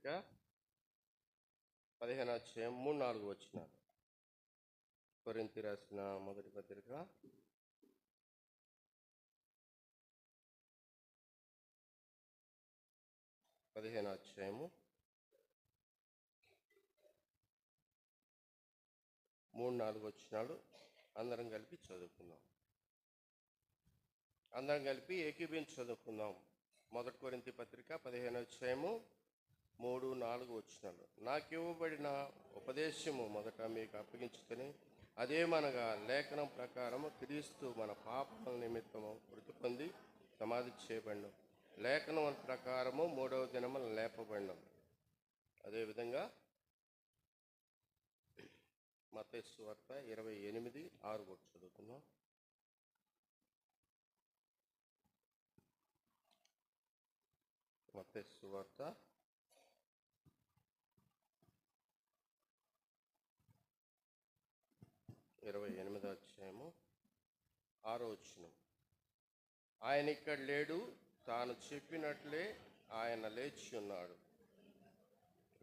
పత్రిక 15వ అధ్యాయం 3-4 వచనాలు. కొరింథీ రాసిన మొదటి పత్రిక 15వ అధ్యాయము 3-4 వచనాలు అందరం కలిపి చదువుకుందాం. అందరం కలిపి ఏకీభవించి చదువుకుందాం. మొదటి కొరింథీ పత్రిక 15వ అధ్యాయము 3-4 వచనాలు. నాకు ఇవ్వబడిన ఉపదేశము మొదట మీకు అప్పగించుకొని, అదేమనగా లేఖనం ప్రకారము క్రీస్తు మన పాపముల నిమిత్తము మృతి పొంది సమాధి చేయబడిన, లేఖనం ప్రకారము 3వ దినమున లేపబడిన. అదేవిధంగా మత్తయి సువార్త 28:6 కూడా చదువుకుందాం. మత్తయి సువార్త 28వ అధ్యాయము 6వ వచనం. ఆయన ఇక్కడ లేడు, తాను చెప్పినట్లే ఆయన లేచి ఉన్నాడు.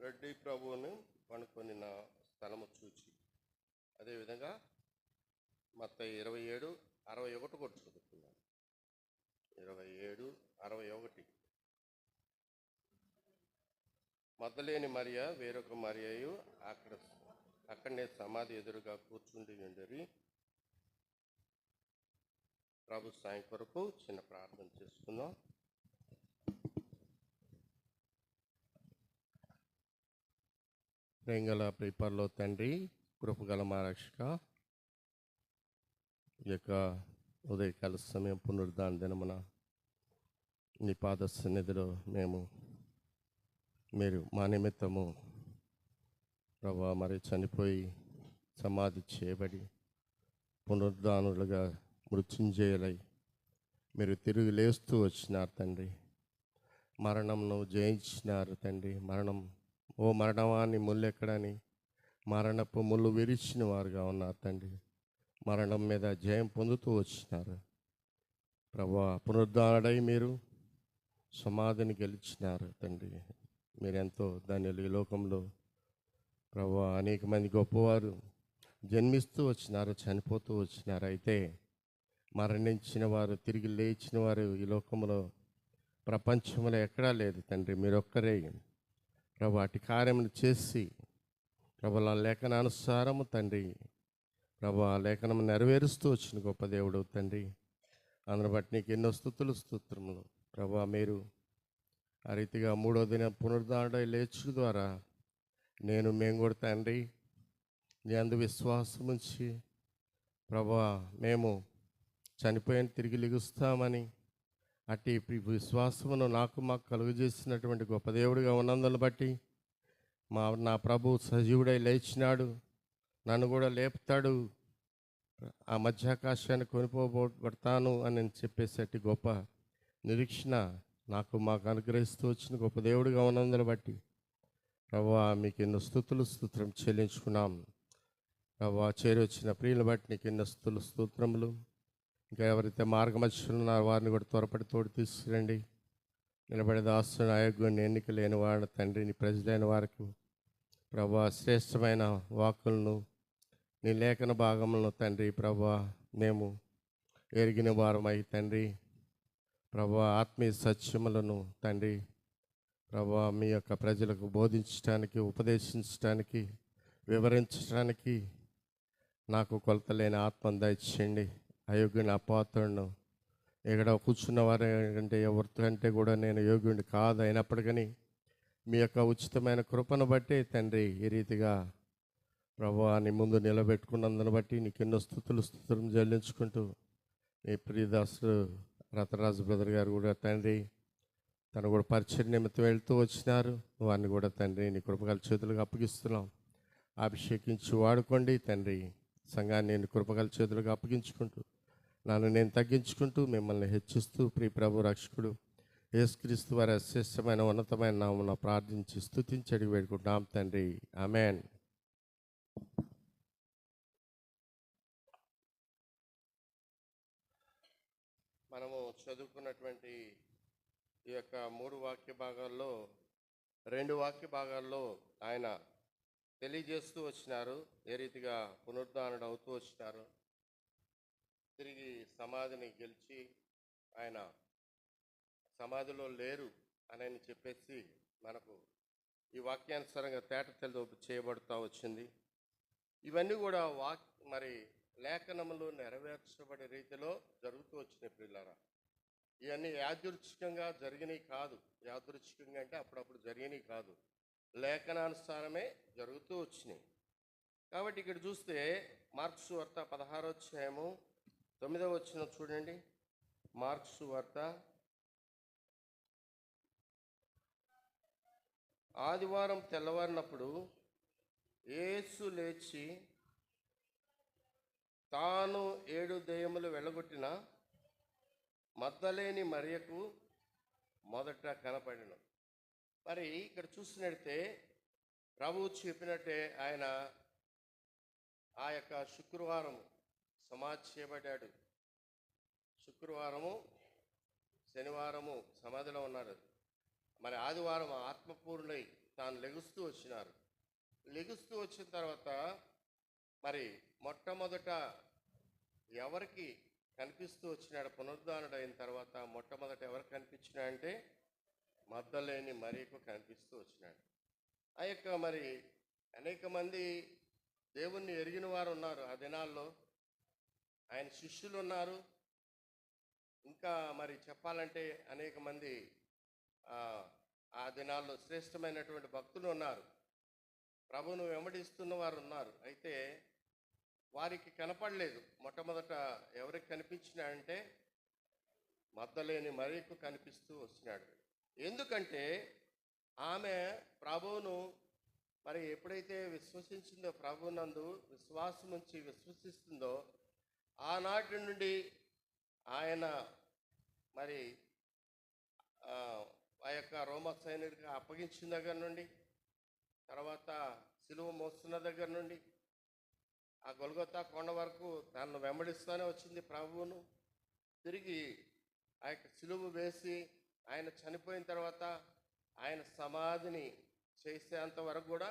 రెడ్డి ప్రభువును పనుకొని నా స్థలము చూచి. అదేవిధంగా మత్తయి 27:61 కూడా చదువుకున్నాను. 27:61. మగ్దలేని మరియ వేరొక మరియయు అక్కడనే సమాధి ఎదురుగా కూర్చుండి ఉండరి. ప్రభు సాయం కొరకు చిన్న ప్రార్థన చేసుకుందాం. ప్రేంగల ప్రిపర్లో తండ్రి, కృపగల మా రక్షక, ఈ యొక్క ఉదయకాల సమయం పునరుద్ధాన దినమున నీ పాద సన్నిధిలో మీరు మా నిమిత్తము ప్రభా మరి చనిపోయి సమాధి చేయబడి పునరుద్ధానులుగా మృత్యుంజయులై మీరు తిరిగి లేస్తూ వచ్చినారు తండ్రి. మరణంను జయించినారు తండ్రి. ఓ మరణవాన్ని ముల్లెక్కడని మరణపు ముళ్ళు విరిచిన వారుగా ఉన్నారు తండ్రి. మరణం మీద జయం పొందుతూ వచ్చినారు ప్రభా. పునరుద్ధానుడై మీరు సమాధిని గెలిచినారు తండ్రి. మీరెంతో ధన్యులు. ఈ లోకంలో ప్రభా అనేక మంది గొప్పవారు జన్మిస్తూ వచ్చినారు, చనిపోతూ వచ్చినారు. అయితే మరణించిన వారు, తిరిగి లేచిన వారు ఈ లోకంలో ప్రపంచంలో ఎక్కడా లేదు తండ్రి. మీరొక్కరే ప్రభు అటు కార్యములు చేసి ప్రభు లేఖనానుసారము తండ్రి ప్రభు లేఖనం నెరవేరుస్తూ వచ్చిన గొప్ప దేవుడు తండ్రి. అందును బట్టి నీకు ఎన్నో స్తుతులు ప్రభు. మీరు ఆ రీతిగా 3వ దిన పునరుద్ధానుడై లేచుట ద్వారా మేము కూడా తండ్రి నీ అందు విశ్వాసం ఉంచి ప్రభా మేము చనిపోయిన తిరిగి లెగుస్తామని అట్టి విశ్వాసమును మాకు కలుగజేసినటువంటి గొప్ప దేవుడిగా ఉన్నందును బట్టి నా ప్రభు సజీవుడై లేచినాడు, నన్ను కూడా లేపుతాడు, ఆ మధ్యాకాశాన్ని కొనిపోబడతాను అని చెప్పేసటి గొప్ప నిరీక్షణ మాకు అనుగ్రహిస్తూ వచ్చిన గొప్ప దేవుడిగా ఉన్నందును బట్టి ప్రభా మీకు ఎన్నో స్తోత్రం చెల్లించుకున్నాం ప్రభా. చేరి వచ్చిన ప్రియులను బట్టి నీకు ఎన్నో స్తోత్రములు. ఇంకా ఎవరైతే మార్గమధ్యలో ఉన్నారో వారిని కూడా త్వరపడి తోడు తీసుకురండి. నిలబడే దాసుని అయోగ్యుని ఎన్నిక లేని వాడిని తండ్రి, నీ ప్రజలైన వారికి ప్రభా శ్రేష్టమైన వాక్కులను నీ లేఖన భాగములను తండ్రి ప్రభా మేము ఎరిగిన వారమై తండ్రి ప్రభా ఆత్మీయ సత్యములను తండ్రి ప్రభా మీ యొక్క ప్రజలకు బోధించడానికి, ఉపదేశించడానికి, వివరించడానికి నాకు కొలతలేని ఆత్మను దయచేయండి. అయోగ్యుని అపాత్రులను ఇక్కడ కూర్చున్న వారి అంటే ఎవరికంటే కూడా నేను యోగ్యుడిని కాదు. అయినప్పటికీ మీ యొక్క ఉచితమైన కృపను బట్టి తండ్రి ఈ రీతిగా ప్రభా నీ ముందు నిలబెట్టుకున్నందును బట్టి నీకు ఎన్నో స్తుతులు చెల్లించుకుంటూ మీ ప్రియదాసుడు రతరాజు బ్రదర్ గారు కూడా తండ్రి తను కూడా పరిచయ నిమిత్తం వెళ్తూ వచ్చినారు. వారిని కూడా తండ్రి నీ కృపగల చేతులకు అప్పగిస్తున్నాం. అభిషేకించి వాడుకోండి తండ్రి. సంఘాన్ని నేను కృపగల చేతులకు అప్పగించుకుంటూ నన్ను నేను తగ్గించుకుంటూ మిమ్మల్ని హెచ్చిస్తూ ప్రియ ప్రభు రక్షకుడు యేసుక్రీస్తు వారి శ్రేష్టమైన ఉన్నతమైన నామమున ప్రార్థించి స్తుతించి అడిగి వేడుకుంటున్నాం తండ్రి. ఆమేన్. మనము చదువుకున్నటువంటి ఈ యొక్క 3 వాక్య భాగాల్లో రెండు వాక్య భాగాల్లో ఆయన తెలియజేస్తూ వచ్చినారు. ఏ రీతిగా పునరుద్ధానుడు అవుతూ వచ్చినారు, తిరిగి సమాధిని గెలిచి ఆయన సమాధిలో లేరు అని చెప్పేసి మనకు ఈ వాక్యానుసారంగా తేటతెల్లు చేయబడుతూ వచ్చింది. ఇవన్నీ కూడా మరి లేఖనములు నెరవేర్చబడే రీతిలో జరుగుతూ వచ్చినాయి పిల్లరా. ఇవన్నీ యాదృచ్ఛికంగా జరిగినవి కాదు. యాదృచ్ఛికంగా అంటే అప్పుడప్పుడు జరిగినవి కాదు, లేఖనానుసారమే జరుగుతూ వచ్చినాయి. కాబట్టి ఇక్కడ చూస్తే మార్కు సువార్త 16వ అధ్యాయము 9వ వచనం చూడండి. మార్కు సువార్త ఆదివారం తెల్లవారినప్పుడు యేసు లేచి తాను 7 దెయ్యములు వెళ్ళగొట్టిన మగ్దలేని మరియకు మొదట కనపడిన. మరి ఇక్కడ చూసినట్టే ప్రభువు చెప్పినట్టే ఆయన ఆ యొక్క శుక్రవారం సమాధి చేయబడ్డాడు. శుక్రవారము శనివారము సమాధిలో ఉన్నారు. మరి ఆదివారం ఆత్మపూర్ణులై తాను లెగుస్తూ వచ్చినారు. లెగుస్తూ వచ్చిన తర్వాత మరి మొట్టమొదట ఎవరికి కనిపిస్తూ వచ్చినాడు? పునరుద్ధానుడు అయిన తర్వాత మొట్టమొదట ఎవరు కనిపించినాడంటే మగ్దలేని మరియకు కనిపిస్తూ వచ్చినాడు. ఆ యొక్క మరి అనేక మంది దేవుణ్ణి ఎరిగిన వారు ఉన్నారు ఆ దినాల్లో, ఆయన శిష్యులు ఉన్నారు. ఇంకా మరి చెప్పాలంటే అనేక మంది ఆ దినాల్లో శ్రేష్టమైనటువంటి భక్తులు ఉన్నారు, ప్రభువును వెంబడిస్తున్న వారు ఉన్నారు. అయితే వారికి కనపడలేదు. మొట్టమొదట ఎవరికి కనిపించినాడంటే మగ్దలేని మరియకు కనిపిస్తూ వచ్చినాడు. ఎందుకంటే ఆమె ప్రభువును మరి ఎప్పుడైతే విశ్వసించిందో, ప్రభువునందు విశ్వాసం ఉంచి విశ్వసిస్తుందో, ఆనాటి నుండి ఆయన మరి ఆ యొక్క రోమ సైనికుడికి అప్పగించిన దగ్గర నుండి, తర్వాత సిలువ మోస్తున్న దగ్గర నుండి ఆ గొల్గొతా కొండ వరకు తనను వెంబడిస్తూనే వచ్చింది ప్రభువును. తిరిగి ఆ యొక్క సిలువ వేసి ఆయన చనిపోయిన తర్వాత ఆయన సమాధిని చేసేంత వరకు కూడా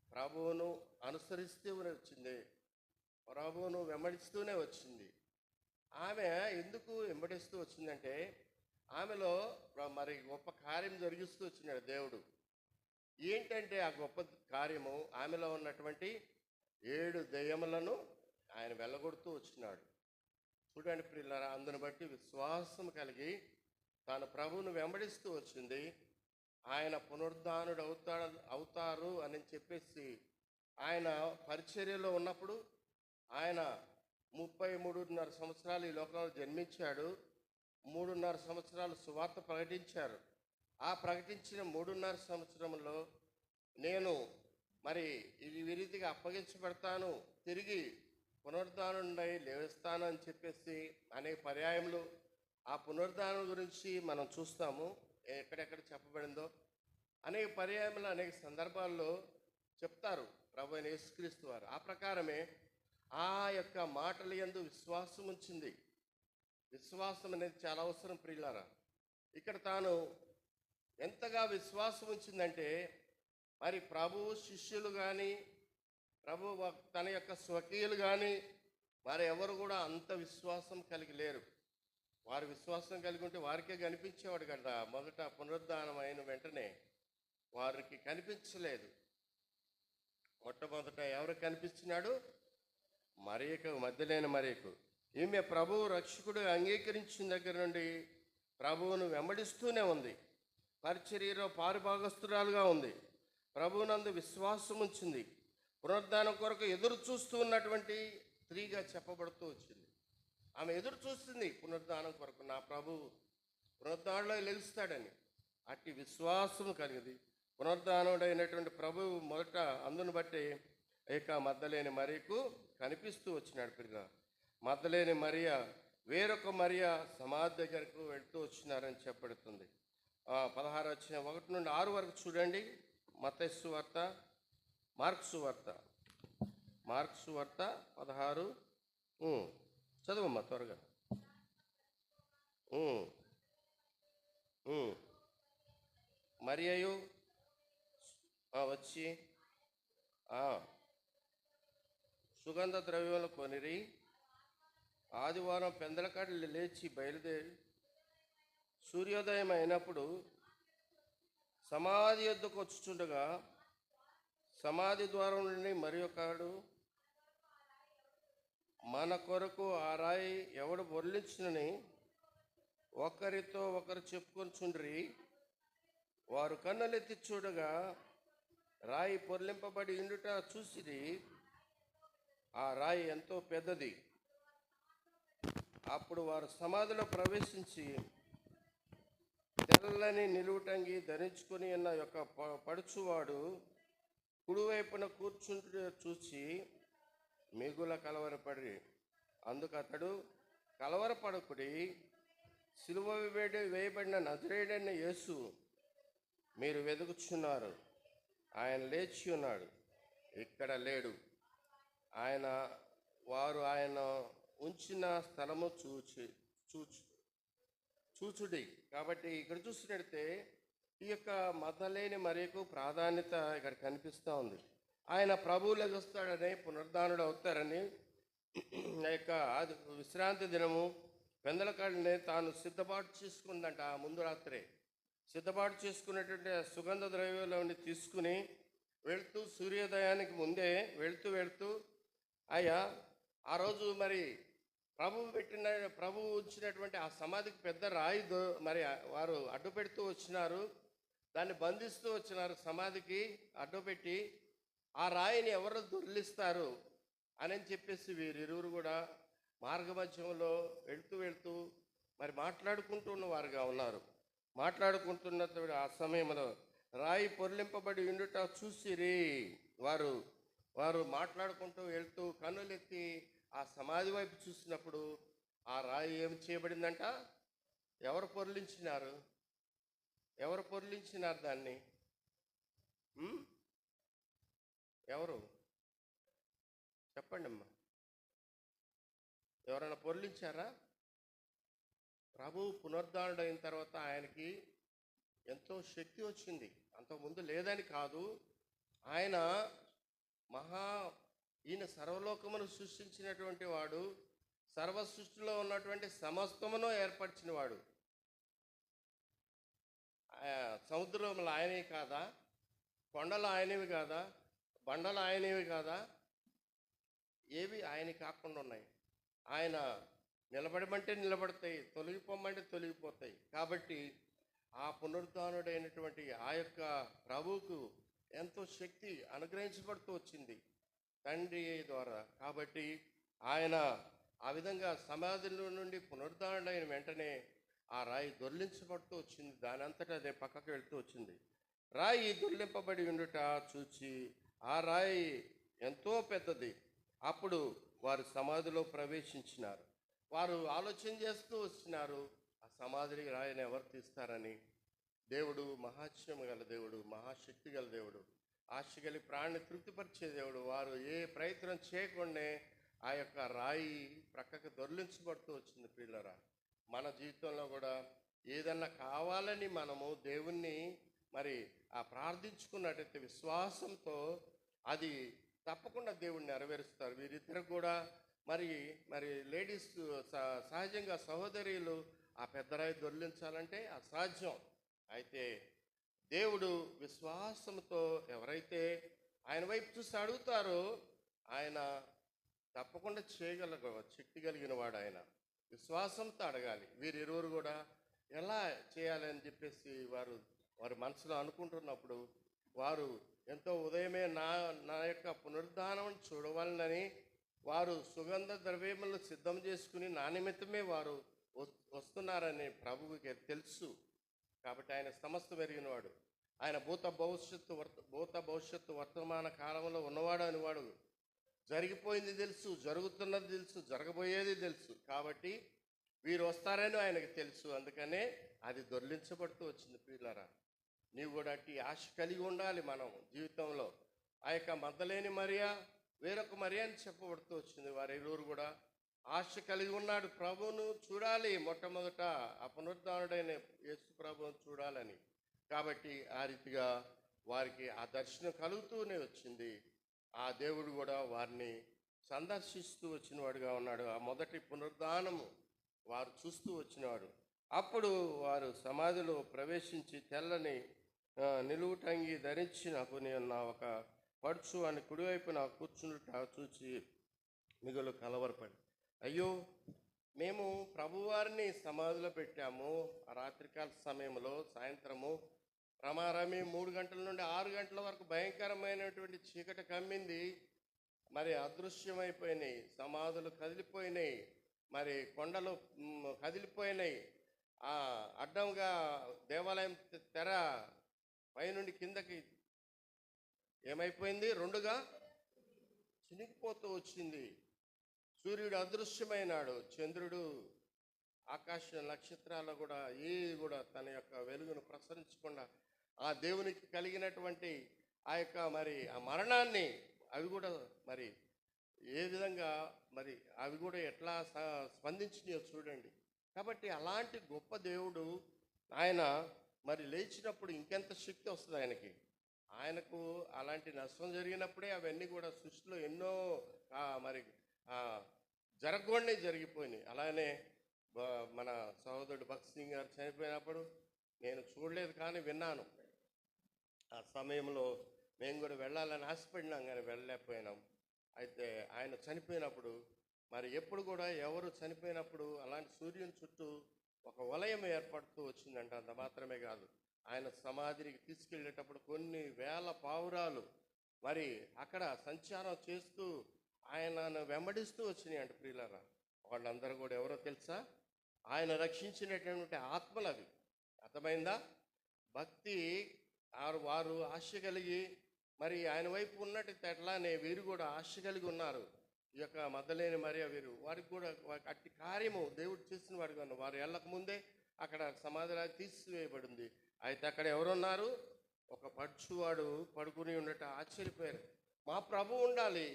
ప్రభువును అనుసరిస్తూ వచ్చింది, ప్రభువును వెంబడిస్తూనే వచ్చింది. ఆమె ఎందుకు వెంబడిస్తూ వచ్చిందంటే ఆమెలో మరి గొప్ప కార్యం జరిగిస్తూ వచ్చినాడు దేవుడు. ఏంటంటే ఆ గొప్ప కార్యము, ఆమెలో ఉన్నటువంటి 7 దెయ్యములను ఆయన వెళ్ళగొడుతూ వచ్చినాడు. చూడండి ప్రియులారా, అందును బట్టి విశ్వాసం కలిగి తాను ప్రభువును వెంబడిస్తూ వచ్చింది. ఆయన పునరుద్ధానుడు అవుతారు అని చెప్పేసి ఆయన పరిచర్యలో ఉన్నప్పుడు ఆయన 33.5 సంవత్సరాలు ఈ లోకంలో జన్మించాడు. 3.5 సంవత్సరాలు సువార్త ప్రకటించారు. ఆ ప్రకటించిన 3.5 సంవత్సరంలో నేను మరి ఇది విరీతిగా అప్పగించబడతాను, తిరిగి పునరుద్ధానుడై లేస్తాను అని చెప్పేసి అనేక పర్యాయములు ఆ పునరుద్ధానం గురించి మనం చూస్తాము. ఎక్కడెక్కడ చెప్పబడిందో అనేక పర్యాయములు అనేక సందర్భాల్లో చెప్తారు ప్రభు అయిన యేసుక్రీస్తు వారు. ఆ ప్రకారమే ఆ యొక్క మాటల యందు విశ్వాసం ఉంచింది. విశ్వాసం అనేది చాలా అవసరం ప్రియులారా. ఇక్కడ తాను ఎంతగా విశ్వాసం ఉంచిందంటే మరి ప్రభు శిష్యులు కానీ, ప్రభు తన యొక్క స్వకీయులు కానీ మరి ఎవరు కూడా అంత విశ్వాసం కలిగి లేరు. వారు విశ్వాసం కలిగి ఉంటే వారికే కనిపించేవాడు కదా. మొదట పునరుద్ధానం అయిన వెంటనే వారికి కనిపించలేదు. మొట్టమొదట ఎవరికి కనిపించినాడు? మరియకు, మగ్దలేని మరియకు. ఈమె ప్రభువు రక్షకుడు అంగీకరించిన దగ్గర నుండి ప్రభువును వెంబడిస్తూనే ఉంది. పరిచర్యలో పారుభాగస్తురాలుగా ఉంది. ప్రభువునందు విశ్వాసం ఉంచింది. పునరుద్ధానం కొరకు ఎదురు చూస్తూ ఉన్నటువంటి స్త్రీగా చెప్పబడుతూ వచ్చింది. ఆమె ఎదురు చూస్తుంది పునరుద్ధానం కొరకు, నా ప్రభు పునరుద్ధానంలో లెగుస్తాడని. అట్టి విశ్వాసం కలిగింది. పునరుద్ధానుడైనటువంటి ప్రభువు మొదట అందును బట్టి ఏక మగ్దలేని మరియకు కనిపిస్తూ వచ్చినాడు. పిల్లగా మగ్దలేని మరియ వేరొక మరియ సమాధి దగ్గరకు వెళ్తూ వచ్చినారని చెప్పబడుతుంది. 16 వచ్చిన 1 నుండి 6 వరకు చూడండి. మత్తయి సువార్త, మార్కు సువార్త, మార్కు సువార్త 16 చదువమ్మా త్వరగా. మరియయు వచ్చి ఆ, సుగంధ ద్రవ్యములు కొనిరి. ఆదివారం పెందలకాడలు లేచి బయలుదేరి సూర్యోదయం అయినప్పుడు సమాధి యొద్దకు వచ్చుచుండగా సమాధి ద్వారం నుండి మరి ఒకడు, మన కొరకు ఆ రాయి ఎవడు బొర్లించునని ఒకరితో ఒకరు చెప్పుకొనిచుండ్రి. వారు కన్నులెత్తి చూడగా రాయి పొర్లింపబడి ఉండుట చూసిరి. ఆ రాయి ఎంతో పెద్దది. అప్పుడు వారు సమాధిలో ప్రవేశించి తెల్లని నిలువుటంగి ధరించుకొని ఉన్న యొక్క పడుచువాడు కుడివైపున కూర్చుంటే చూచి మిగుల కలవరపడి, అందుకు అతడు, కలవరపడకుడి, సిలువ వేయబడిన నజరేయుడైన యేసు మీరు వెతుకుచున్నారు. ఆయన లేచి ఉన్నాడు, ఇక్కడ లేడు. వారు ఆయన ఉంచిన స్థలము చూచుడి. కాబట్టి ఇక్కడ చూసినట్టే ఈ యొక్క మతలేని మరియకు ప్రాధాన్యత ఇక్కడ కనిపిస్తూ ఉంది. ఆయన ప్రభువు లెగుస్తాడని, పునరుద్ధానుడు అవుతారని, ఆ యొక్క విశ్రాంతి దినము పెందలకాడని తాను సిద్ధపాటు చేసుకుందంట. ముందు రాత్రే సిద్ధపాటు చేసుకున్నటువంటి సుగంధ ద్రవ్యంలోని తీసుకుని వెళుతూ సూర్యోదయానికి ముందే వెళుతూ అయ్యా, ఆ రోజు మరి ప్రభువు ఉంచినటువంటి ఆ సమాధికి పెద్ద రాయి మరి వారు అడ్డు పెడుతూ వచ్చినారు, దాన్ని బంధిస్తూ వచ్చినారు. సమాధికి అడ్డు పెట్టి ఆ రాయిని ఎవరు దొర్లిస్తారు అని చెప్పేసి వీరిరువురు కూడా మార్గమధ్యంలో వెళుతూ మరి మాట్లాడుకుంటున్న వారుగా ఉన్నారు. మాట్లాడుకుంటున్న ఆ సమయంలో రాయి పొర్లింపబడి ఉండుట చూసిరి. వారు మాట్లాడుకుంటూ వెళ్తూ కన్నులెత్తి ఆ సమాధి వైపు చూసినప్పుడు ఆ రాయి ఏం చేయబడిందంట? ఎవరు పొర్లించినారు దాన్ని? ఎవరు చెప్పండి అమ్మా, ఎవరైనా పొర్లించారా? ప్రభు పునరుద్ధానుడు అయిన తర్వాత ఆయనకి ఎంతో శక్తి వచ్చింది. అంతకుముందు లేదని కాదు. ఈయన సర్వలోకమును సృష్టించినటువంటి వాడు, సర్వ సృష్టిలో ఉన్నటువంటి సమస్తమును ఏర్పరిచిన వాడు. సముద్రములు ఆయనవి కాదా? కొండలు ఆయనవి కాదా? బండలు ఆయనవి కాదా? ఏవి ఆయన కాకుండా ఉన్నాయి. ఆయన నిలబడమంటే నిలబడతాయి, తొలగిపోమంటే తొలగిపోతాయి. కాబట్టి ఆ పునరుద్ధానుడైనటువంటి ఆ యొక్క ప్రభువుకు ఎంతో శక్తి అనుగ్రహించబడుతూ వచ్చింది తండ్రి ద్వారా. కాబట్టి ఆయన ఆ విధంగా సమాధిలో నుండి పునరుద్ధానుడైన వెంటనే ఆ రాయి దొర్లించబడుతూ వచ్చింది. దాని అంతటా అదే పక్కకు వెళ్తూ వచ్చింది. రాయి దొర్లింపబడి ఉండుట చూచి ఆ రాయి ఎంతో పెద్దది. అప్పుడు వారు సమాధిలో ప్రవేశించినారు. వారు ఆలోచన చేస్తూ వచ్చినారు, ఆ సమాధిని రాయిని ఎవరు తీస్తారని. దేవుడు మహాత్మ్యం గల దేవుడు, మహాశక్తి గల దేవుడు, ఆశ గలి ప్రాణిని తృప్తిపరిచే దేవుడు. వారు ఏ ప్రయత్నం చేయకుండానే ఆ యొక్క రాయి ప్రక్కకు దొర్లించబడుతూ వచ్చింది. పిల్లరా, మన జీవితంలో కూడా ఏదన్నా కావాలని మనము దేవుణ్ణి మరి ఆ ప్రార్థించుకున్నట్టయితే విశ్వాసంతో అది తప్పకుండా దేవుణ్ణి నెరవేరుస్తారు. వీరిద్దరు కూడా మరి లేడీస్ సహజంగా సహోదరులు ఆ పెద్ద రాయి దొర్లించాలంటే అసాధ్యం. అయితే దేవుడు విశ్వాసంతో ఎవరైతే ఆయన వైపు చూసి అడుగుతారో ఆయన తప్పకుండా శక్తి కలిగిన వాడు. ఆయన విశ్వాసంతో అడగాలి. వీరిరువురు కూడా ఎలా చేయాలని చెప్పేసి వారి మనసులో అనుకుంటున్నప్పుడు వారు ఎంతో ఉదయమే నా యొక్క పునరుద్ధానం చూడవాలని వారు సుగంధ ద్రవ్యములను సిద్ధం చేసుకుని నా నిమిత్తమే వారు వస్తున్నారని ప్రభువుకి తెలుసు. కాబట్టి ఆయన సమస్తం ఎరిగినవాడు. ఆయన భూత భవిష్యత్తు వర్తమాన కాలంలో ఉన్నవాడు అనేవాడు. జరిగిపోయింది తెలుసు, జరుగుతున్నది తెలుసు, జరగబోయేది తెలుసు. కాబట్టి వీరు వస్తారని ఆయనకు తెలుసు. అందుకనే అది దొర్లించబడుతూ వచ్చింది. పిల్లరా, నీవు కూడా అట్టి ఆశ కలిగి ఉండాలి. మనం జీవితంలో ఆ యొక్క మగ్దలేని మరియా, వేరొక మరియా అని చెప్పబడుతూ వచ్చింది. వారి ఇరువురు కూడా ఆశ కలిగి ఉన్నాడు, ప్రభువును చూడాలి. మొట్టమొదట ఆ పునరుద్ధానుడైన యేసు ప్రభువును చూడాలని. కాబట్టి ఆ రీతిగా వారికి ఆ దర్శనం కలుగుతూనే వచ్చింది. ఆ దేవుడు కూడా వారిని సందర్శిస్తూ వచ్చినవాడుగా ఉన్నాడు. ఆ మొదటి పునరుద్ధానము వారు చూస్తూ వచ్చినవాడు. అప్పుడు వారు సమాధిలో ప్రవేశించి తెల్లని నిలువుటంగి ధరించిన కొని ఉన్న ఒక పడుచు అని కుడివైపున కూర్చుండుట చూచి మిగులు కలవరపడి, అయ్యో, మేము ప్రభువారిని సమాధిలో పెట్టాము. ఆ రాత్రికాల సమయంలో సాయంత్రము రమారమి 3 గంటల నుండి 6 గంటల వరకు భయంకరమైనటువంటి చీకటి కమ్మింది. మరి అదృశ్యమైపోయినాయి, సమాధులు కదిలిపోయినాయి, మరి కొండలు కదిలిపోయినాయి. అడ్డంగా దేవాలయం తెర పైనుండి కిందకి ఏమైపోయింది, రెండుగా చినిగిపోతూ వచ్చింది. సూర్యుడు అదృశ్యమైనాడు, చంద్రుడు, ఆకాశ నక్షత్రాలు కూడా కూడా తన యొక్క వెలుగును ప్రసరించకుండా ఆ దేవునికి కలిగినటువంటి ఆ యొక్క మరి ఆ మరణాన్ని అవి కూడా మరి ఏ విధంగా మరి అవి కూడా ఎట్లా స్పందించినాయో చూడండి. కాబట్టి అలాంటి గొప్ప దేవుడు ఆయన మరి లేచినప్పుడు ఇంకెంత శక్తి వస్తుంది ఆయనకు అలాంటి నష్టం జరిగినప్పుడే అవన్నీ కూడా సృష్టిలో ఎన్నో మరి జరగకూడనే జరిగిపోయినాయి. అలానే మన సహోదరుడు భగత్ సింగ్ గారు చనిపోయినప్పుడు నేను చూడలేదు కానీ విన్నాను. ఆ సమయంలో మేము కూడా వెళ్ళాలని ఆశపడినాం కానీ వెళ్ళలేకపోయినాం. అయితే ఆయన చనిపోయినప్పుడు మరి ఎప్పుడు కూడా ఎవరు చనిపోయినప్పుడు అలాంటి సూర్యుని చుట్టూ ఒక వలయం ఏర్పడుతూ వచ్చిందంట. అంత మాత్రమే కాదు, ఆయన సమాధికి తీసుకెళ్ళేటప్పుడు కొన్ని వేల పావురాలు మరి అక్కడ సంచారం చేస్తూ ఆయనను వెంబడిస్తూ వచ్చినాయి అంట. ప్రియులారా, వాళ్ళందరూ కూడా ఎవరో తెలుసా? ఆయన రక్షించినటువంటి ఆత్మలు అవి. అర్థమైందా? భక్తి వారు ఆశ కలిగి మరి ఆయన వైపు ఉన్నట్టు ఎట్లానే వీరు కూడా ఆశ కలిగి ఉన్నారు. ఈ యొక్క మద్దలేని మరియ వీరు వారికి కూడా అట్టి కార్యము దేవుడు చేసిన వాడిగా ఉన్నారు. వారు వెళ్ళక ముందే అక్కడ సమాధిలా తీసివేయబడింది. అయితే అక్కడ ఎవరున్నారు? ఒక పడుచువాడు పడుకుని ఉండట ఆశ్చర్యపోయారు. మా ప్రభు ఉండాలి,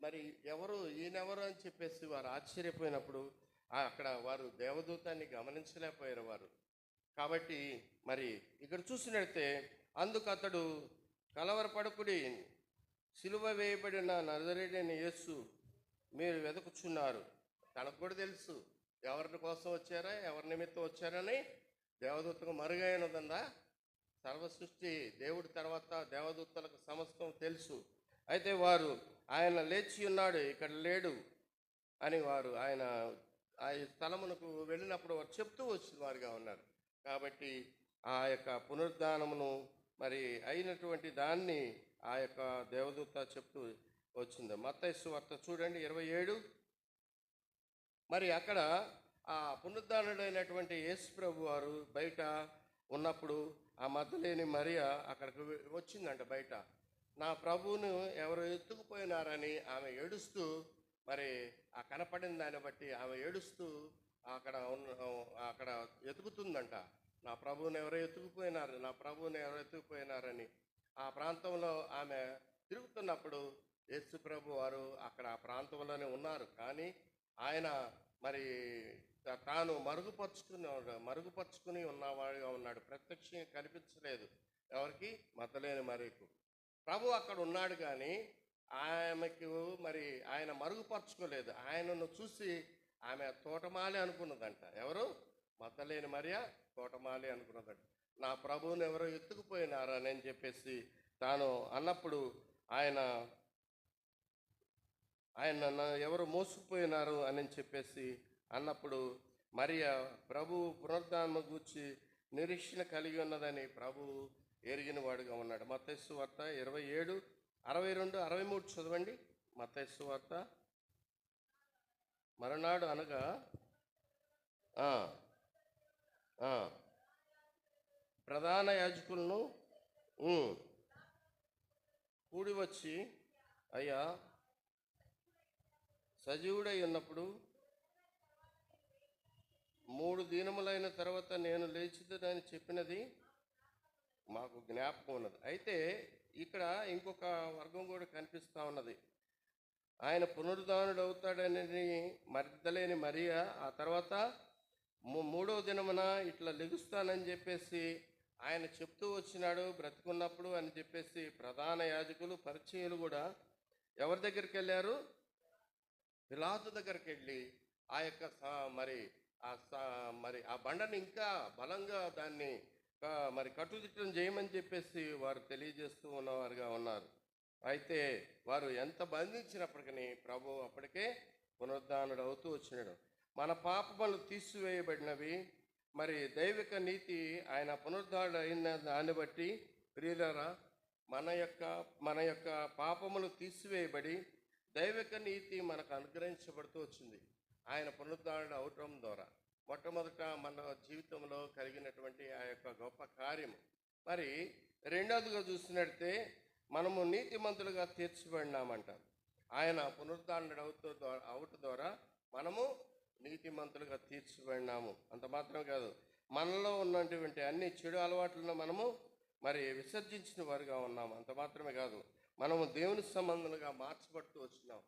మరి ఎవరు ఈయనెవరు అని చెప్పేసి వారు ఆశ్చర్యపోయినప్పుడు అక్కడ వారు దేవదూతాన్ని గమనించలేకపోయారు వారు. కాబట్టి మరి ఇక్కడ చూసినట్టే అందుకు అతడు కలవరపడకుడి, సిలువ వేయబడిన నజరేయుడైన యేసు మీరు వెతుకుచున్నారు. తనకు కూడా తెలుసు ఎవరి కోసం వచ్చారా, ఎవరి నిమిత్తం వచ్చారని. దేవదూతకు మరుగైనదందా? సర్వ సృష్టి దేవుడి తర్వాత దేవదూతలకు సమస్తం తెలుసు. అయితే వారు ఆయన లేచి ఉన్నాడు, ఇక్కడ లేడు అని వారు ఆయన ఆ స్థలమునకు వెళ్ళినప్పుడు వారు చెప్తూ వచ్చిన వారుగా ఉన్నారు. కాబట్టి ఆ యొక్క పునరుద్ధానమును మరి అయినటువంటి దాన్ని ఆ యొక్క దేవదూత చెప్తూ వచ్చింది. మత్తయి సువార్త చూడండి 27. మరి అక్కడ ఆ పునరుద్ధానుడైనటువంటి యేసు ప్రభు వారు బయట ఉన్నప్పుడు ఆ మద్దలేని మరియ అక్కడికి వచ్చిందంట. బయట నా ప్రభువును ఎవరు ఎత్తుకుపోయినారని ఆమె ఏడుస్తూ మరి ఆ కనపడిన దాన్ని బట్టి ఆమె ఏడుస్తూ అక్కడ ఎతుకుతుందంట. నా ప్రభువుని ఎవరో ఎత్తుకుపోయినారు, నా ప్రభువుని ఎవరో ఎత్తుకుపోయినారని. ఆ ప్రాంతంలో ఆమె తిరుగుతున్నప్పుడు యేసు ప్రభు వారు అక్కడ ఆ ప్రాంతంలోనే ఉన్నారు. కానీ ఆయన మరి తాను మరుగుపరుచుకుని ఉన్నవాడుగా ఉన్నాడు. ప్రత్యక్షంగా కనిపించలేదు ఎవరికి? మద్దలేని మరియకు. ప్రభు అక్కడ ఉన్నాడు కానీ ఆమెకు మరి ఆయన మరుగుపరుచుకోలేదు. ఆయనను చూసి ఆమె తోటమాలి అనుకున్నదంట. ఎవరు? మద్దలేని మరియ తోటమాలి అనుకున్నదంట. నా ప్రభువుని ఎవరో ఎత్తుకుపోయినారని చెప్పేసి తాను అన్నప్పుడు ఆయన ఎవరు మోసుకుపోయినారు అని చెప్పేసి అన్నప్పుడు మరియ ప్రభు పునరుద్ధానం గూర్చి నిరీక్షణ కలిగి ఉన్నదని ప్రభు ఎరిగిన వాడుగా ఉన్నాడు. మత్తయి సువార్త 27, 62, 63 చదవండి. మత్తయి సువార్త. మరునాడు అనగా ప్రధాన యాజకులను కూడి వచ్చి, అయ్యా, సజీవుడై ఉన్నప్పుడు 3 దినములైన తర్వాత నేను లేచిదని చెప్పినది మాకు జ్ఞాపకం ఉన్నది. అయితే ఇక్కడ ఇంకొక వర్గం కూడా కనిపిస్తూ ఉన్నది. ఆయన పునరుద్ధానుడు అవుతాడని మద్దలేని మరియ ఆ తర్వాత 3వ దినమున ఇట్లా లెగుస్తానని చెప్పేసి ఆయన చెప్తూ వచ్చినాడు బ్రతికున్నప్పుడు అని చెప్పేసి ప్రధాన యాజకులు పరిచయులు కూడా ఎవరి దగ్గరికి వెళ్ళారు? పిలాతు దగ్గరికి వెళ్ళి ఆ యొక్క మరి ఆ బండని ఇంకా బలంగా దాన్ని మరి కట్టుదిట్టం చేయమని చెప్పేసి వారు తెలియజేస్తూ ఉన్నవారుగా ఉన్నారు. అయితే వారు ఎంత బంధించినప్పటికీ ప్రభు అప్పటికే పునరుద్ధానుడు అవుతూ వచ్చినాడు. మన పాపములు తీసివేయబడినవి, మరి దైవిక నీతి ఆయన పునరుద్ధానుడు అయిన దాన్ని బట్టి ప్రియులారా మన యొక్క పాపములు తీసివేయబడి దైవిక నీతి మనకు అనుగ్రహించబడుతూ వచ్చింది ఆయన పునరుద్ధారణ అవటం ద్వారా. మొట్టమొదట మన జీవితంలో కలిగినటువంటి ఆ యొక్క గొప్ప కార్యము. మరి రెండవదిగా చూసినట్టే మనము నీతిమంతులుగా తీర్చబడినామంట. ఆయన పునరుద్ధారణ అవట ద్వారా మనము నీతిమంతులుగా తీర్చబడినాము. అంత మాత్రం కాదు, మనలో ఉన్నటువంటి అన్ని చెడు అలవాట్లను మనము మరి విసర్జించిన వారుగా ఉన్నాము. అంత మాత్రమే కాదు, మనము దేవుని సంబంధంగా మార్చబడుతూ వచ్చినాం.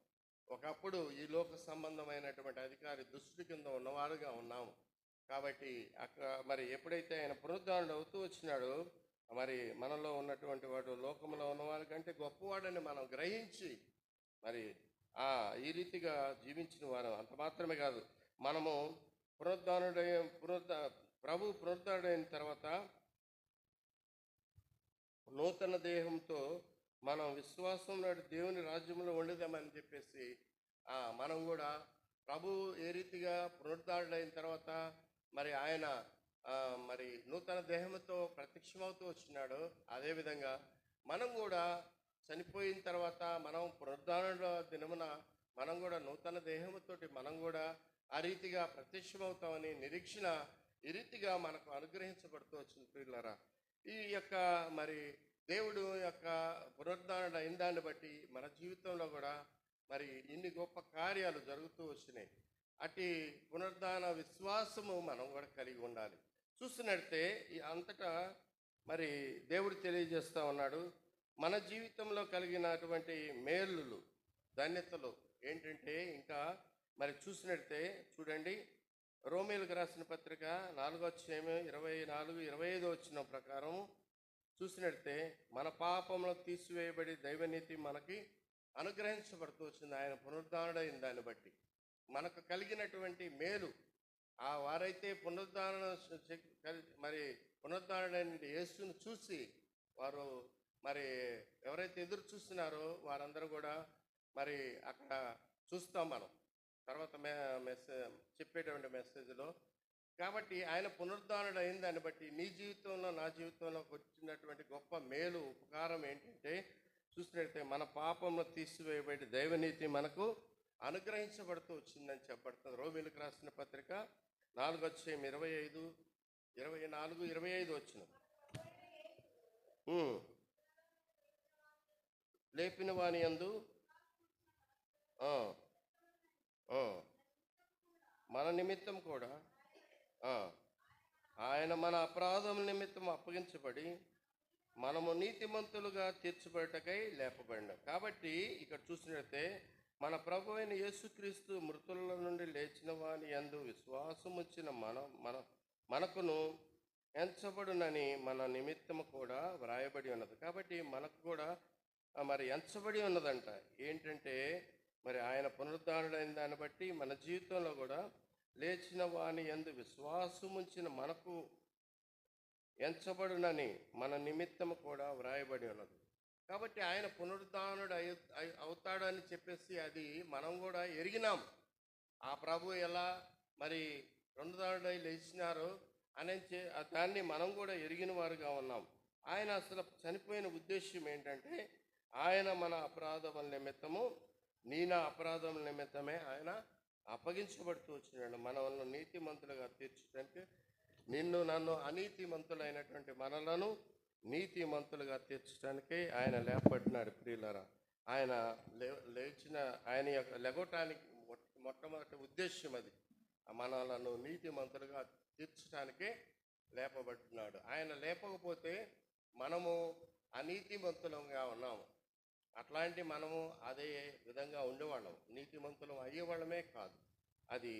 ఒకప్పుడు ఈ లోక సంబంధమైనటువంటి అధికారి దుష్టుడి కింద ఉన్నవారుగా ఉన్నాము. కాబట్టి మరి ఎప్పుడైతే ఆయన పునరుద్ధారణ అవుతూ వచ్చినాడో మరి మనలో ఉన్నటువంటి వాడు లోకంలో ఉన్నవారి కంటే గొప్పవాడని మనం గ్రహించి మరి ఈ రీతిగా జీవించిన వారు. అంత మాత్రమే కాదు, మనము ప్రభు పునరుద్ధారుడైన తర్వాత నూతన దేహంతో మనం విశ్వాసం నాడు దేవుని రాజ్యంలో ఉండదామని చెప్పేసి మనం కూడా ప్రభు ఏ రీతిగా పునరుద్ధారుడైన తర్వాత మరి ఆయన మరి నూతన దేహంతో ప్రత్యక్షమవుతూ వచ్చినాడు, అదేవిధంగా మనం కూడా చనిపోయిన తర్వాత మనం పునరుద్ధారణ దినమున మనం కూడా నూతన దేహంతోటి మనం కూడా ఆ రీతిగా ప్రత్యక్షమవుతామని నిరీక్షణ ఈ రీతిగా మనకు అనుగ్రహించబడుతూ వచ్చింది. ప్రియులారా, ఈ యొక్క మరి దేవుడు యొక్క పునరుద్ధారణ అయిన దాన్ని బట్టి మన జీవితంలో కూడా మరి ఇన్ని గొప్ప కార్యాలు జరుగుతూ వచ్చినాయి. అటు పునరుద్ధాన విశ్వాసము మనం కూడా కలిగి ఉండాలి. చూస్తున్నట్టే అంతటా మరి దేవుడు తెలియజేస్తూ ఉన్నాడు, మన జీవితంలో కలిగినటువంటి మేలులు ధన్యతలు ఏంటంటే ఇంకా మరి చూసినట్టే చూడండి, రోమీయులకు రాసిన పత్రిక 4వ అధ్యాయం 24, 25 వచ్చిన ప్రకారం చూసినట్టే మన పాపంలో తీసివేయబడి దైవనీతి మనకి అనుగ్రహించబడుతూ వచ్చింది ఆయన పునరుద్ధారణైన దాన్ని బట్టి. మనకు కలిగినటువంటి మేలు వారైతే మరి పునరుద్ధారణైన యేసును చూసి వారు మరి ఎవరైతే ఎదురు చూస్తున్నారో వారందరూ కూడా మరి అక్కడ చూస్తాం మనం తర్వాత చెప్పేటువంటి మెసేజ్లో. కాబట్టి ఆయన పునరుద్ధారణ అయిన దాన్ని బట్టి నీ జీవితంలో నా జీవితంలో వచ్చినటువంటి గొప్ప మేలు ఉపకారం ఏంటంటే చూసినట్లయితే మన పాపంలో తీసివేయబడి దైవనీతి మనకు అనుగ్రహించబడుతూ వచ్చిందని చెప్పబడుతుంది. రోమీయులకు రాసిన పత్రిక 4వ అధ్యాయం 25, 24, 25 వచ్చిన లేపిన వాని యందు మన నిమిత్తం కూడా ఆయన మన అపరాధం నిమిత్తం అప్పగించబడి మనము నీతిమంతులుగా తీర్చబడటకై లేపబడిన. కాబట్టి ఇక్కడ చూసినట్లయితే మన ప్రభు అయిన యేసుక్రీస్తు మృతుల నుండి లేచిన వాని యందు విశ్వాసం వచ్చిన మనకును ఎంచబడునని మన నిమిత్తము కూడా వ్రాయబడి ఉన్నది. కాబట్టి మనకు కూడా మరి ఎంచబడి ఉన్నదంట. ఏంటంటే మరి ఆయన పునరుద్ధారుడైన దాన్ని బట్టి మన జీవితంలో కూడా లేచిన వాని యందు విశ్వాసం ఉంచిన మనకు ఎంచబడునని మన నిమిత్తము కూడా వ్రాయబడి ఉన్నది. కాబట్టి ఆయన పునరుద్ధానుడు అవుతాడని చెప్పేసి అది మనం కూడా ఎరిగినాం. ఆ ప్రభు ఎలా మరి పునరుద్ధానుడై లేచినారో అని దాన్ని మనం కూడా ఎరిగిన వారుగా ఉన్నాం. ఆయన అసలు చనిపోయిన ఉద్దేశం ఏంటంటే ఆయన మన అపరాధముల నిమిత్తము నా అపరాధముల నిమిత్తమే ఆయన అప్పగించబడుతూ వచ్చినాడు మనల్ని నీతిమంతులుగా తీర్చడానికి. నిన్ను నన్ను అనీతిమంతులైనటువంటి మనలను నీతిమంతులుగా తీర్చడానికి ఆయన లేపబడినాడు. ప్రియులారా, ఆయన లేచిన ఆయన యొక్క లెగటానికి మొట్టమొదటి ఉద్దేశం అది మనలను నీతిమంతులుగా తీర్చడానికే లేపబడుతున్నాడు. ఆయన లేపకపోతే మనము అనీతిమంతులంగా ఉన్నాము. అట్లాంటి మనము అదే విధంగా ఉండేవాళ్ళం, నీతిమంతులం అయ్యేవాళ్ళమే కాదు. అది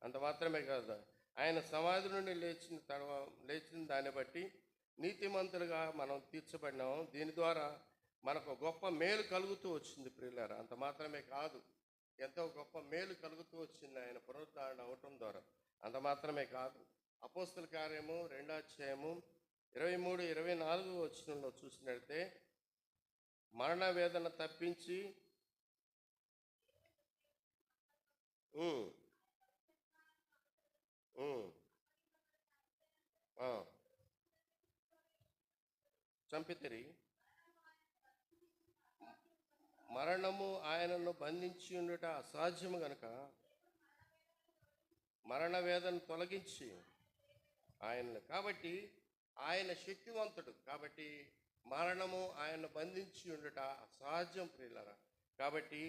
అంత మాత్రమే కాదు, ఆయన సమాధి నుండి లేచిన దాన్ని బట్టి నీతిమంతులుగా మనం తీర్చబడినాం. దీని ద్వారా మనకు గొప్ప మేలు కలుగుతూ వచ్చింది ప్రియులారా. అంత మాత్రమే కాదు, ఎంతో గొప్ప మేలు కలుగుతూ వచ్చింది ఆయన పునరుద్ధరణ అవటం ద్వారా. అంత మాత్రమే కాదు, అపోస్తల కార్యము 2వ అధ్యాయము 23-24 వచనంలో చూసినట్లయితే, మరణ వేదన తప్పించి ఉమ్, ఉమ్, ఆ, చంపితిరి, మరణము ఆయనను బంధించి ఉండుట అసాధ్యము గనుక మరణ వేదన తొలగించి ఆయన, కాబట్టి ఆయన శక్తివంతుడు, కాబట్టి మరణము ఆయన్ను బంధించి ఉండుట అసాధ్యం ప్రియులరా. కాబట్టి